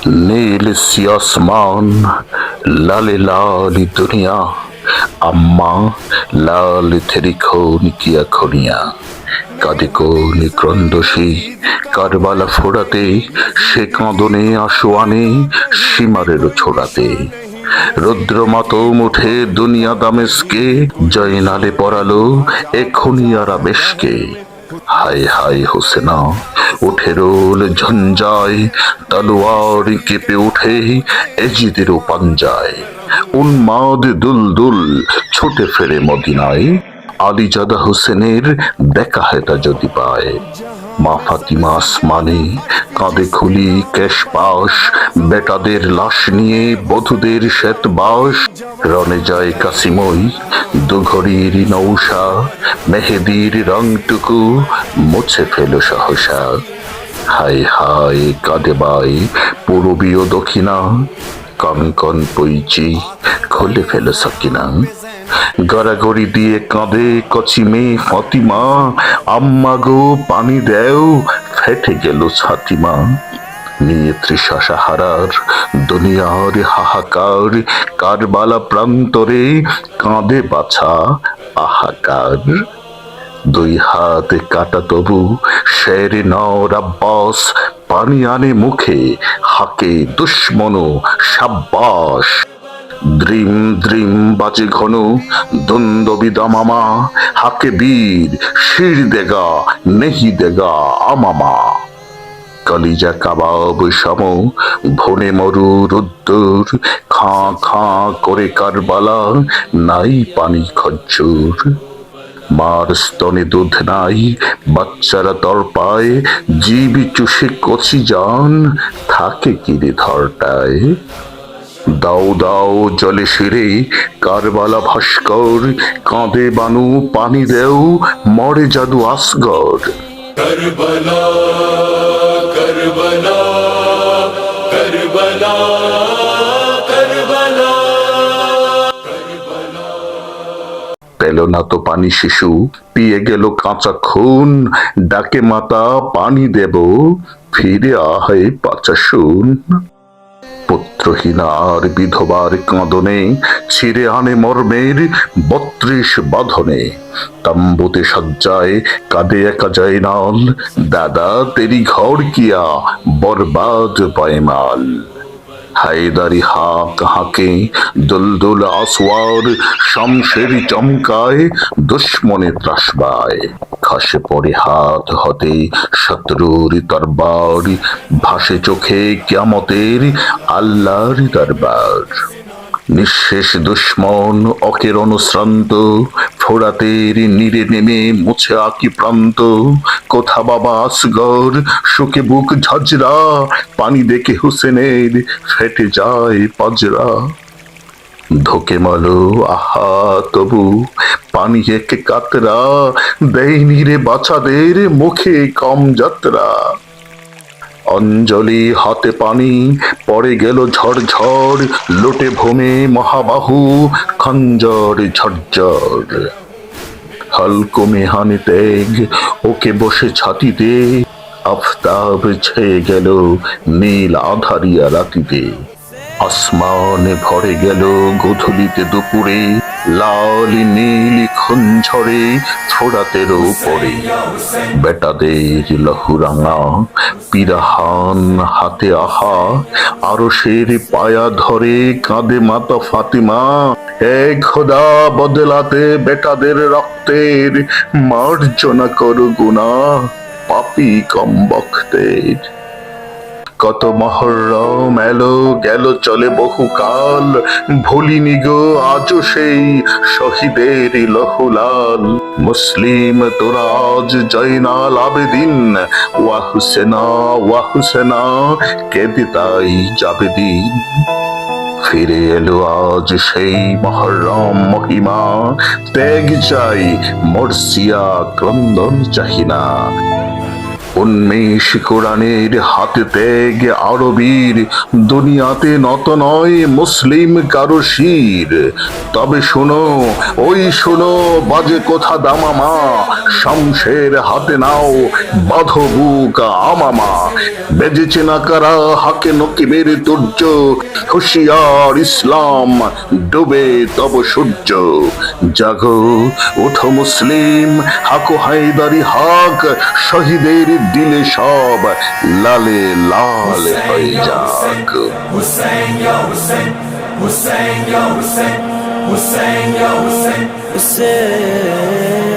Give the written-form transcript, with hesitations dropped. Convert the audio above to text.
নীল C আসমান, লালে লালি দুনিয়া, আম্মা লাল থেরি খুন কিয়া খুনিয়া। কাঁদে কোন ক্রন্দসী কারবালা ফোড়াতে, সে কাঁদনে আশু আনে সীমারের ছোড়াতে। রুদ্র মাতম উঠে দুনিয়া দামেস্কে, জয়নালে পরালো এখনি আরাবেশকে। হায় হায় হোসেনা উঠে রোল ঝঞ্ঝায়, তলোয়ার কেঁপে উঠে এজিদেরও পাঞ্জায়। উন্মাদ দুলদুল ছুটে ফেরে মদিনায়, আলীজাদা হোসেনের দেখা হেতা যদি পায়। মা ফাতিমা আসমানে কাঁধে খুলি কেশপাশ, বেটাদের লাশ নিয়ে বধূদের শ্বেতবাস। রনে যায় কাসিমই দুঘড়ির নৌশা, মেহেদির রংটুকু মুছে ফেলো সহসা। হায় হায় কাঁদে বাই পূরবীয় দক্ষিণা, কনকন পইচি খুলে ফেলো সকিনা। গড়াগড়ি দিয়ে কাঁদে কচি মেয়ে ফাতিমা, আম্মা গো পানি দেও ফেটে গেল ছাতিমা। নিয়ে তৃষা সাহারার দুনিয়ার হাহাকার, কারবালা প্রান্তরে কাঁদে বাছা আহাকার। দুই হাত কাটা তবু শের নওর আব্বাস, পানি আনে মুখে হাকে দুশ্মন সাব্বাস। দ্রিম দ্রিম বাজে ঘন দ্বন্দ্ব দামামা, হাকে বীর শির দেগা নেহি দেগা আমামা। কলিজা কাবাব সম ভনে মরু রুদ্দুর, খাঁ খাঁ করে কারবালা নাই পানি খজ্জুর। মার স্তনে দুধ নাই বাচ্চারা তরপায়, জীব চুষে কচি জান থাকে কিরে ধরটায়। দাও দাও জলে শিরে কারবালা ভাস্কর, কাঁদে বানু পানি দেও মরে জাদু আসগর। কারবালা কারবালা কারবালা কারবালা। পেল না তো পানি শিশু, পিয়ে গেল কাঁচা খুন, ডাকে মাতা পানি দেব ফিরে আহে পাচা শুন। পুত্রহীনা আর বিধবার কাঁদনে ছিঁড়ে আনে মর্মের ৩২ বাঁধনে। তাম্বুতে সজ্জায় কাঁদে একা জয়নাল, দাদা তেরি ঘর কিয়া বরবাদ পায়মাল। হায়দারি হাক হাকে দুলদুল আসওয়ার, শামশের চমকায় দুশ্মনে ত্রাসবায়। খসে পড়ে হাত হতে শত্রুর তরবার, ভাসে চোখে কিয়ামতের আল্লাহর দরবার। নিঃশেষ দুশ্মন অকেরণ শ্রান্ত, ফোরাতের নীরে নেমে মুছে আকি প্রান্ত। কোথা বাবা আসগর শুকে বুক ঝাঁঝরা, পানি দেখে হুসেনের ফেটে যায় পাজরা। ধোকে মালো আহা তবু পানি একে কাতরা, দেয়নি রে বাছাদের মুখে কম যাত্রা। অঞ্জলি হাতে পানি পড়ে গেল ঝড়, লোটে ভূমে মহাবাহু খঞ্জর ঝরঝর। হালকো মেহানি তেগ ওকে বসে ছাতিতে, আফতাব ছেয়ে গেল নীল আধারিয়া রাতিতে। আসমানে ভরে গেল গোধূলিতে দুপুরে, লাল নীল খুন ঝরে ফোড়াতের উপরে। বেটাদের লহুরাঙা পিরাহান হাতে আহা, আরশের পায়া ধরে কাঁদে মাতা ফাতিমা। এ খোদা বদলাতে বেটাদের রক্তের, মার্জনা করো গুনাহ পাপী কম বক্তের। কত মহরম এলো গেল চলে বহুকাল, ভুলিনি গো আজও সেই শহীদের লহুলাল। মুসলিম তোরা আজ জয়নাল আবেদিন, ওয়া হুসেনা কেঁদে তাই যাবে দিন। ফিরে এলো আজ সেই মহরম মহিমা, ত্যাগ চাই মর্সিয়া ক্রন্দন চাহিনা। উন্মেষ কোরআনের হাতে ত্যাগ আরবীর, দুনিয়াতে নত নয় মুসলিম কারো শির। তবে শোনো, ওই শোনো বাজে কথা দামামা, শামসের হাতে নাও বাঁধো বুক আমামা। বেজেছে না কারা হাকে নকিবের তুর্য, হুশিয়ার ইসলাম ডুবে তব সূর্য। জাগো ওঠো মুসলিম, হাকো হায়দারি হাক, শহীদের দিলে সব লালে লাল হয়ে যাক। Hussein, ya Hussein, Hussein, ya Hussein, Hussein, ya Hussein. Hussein.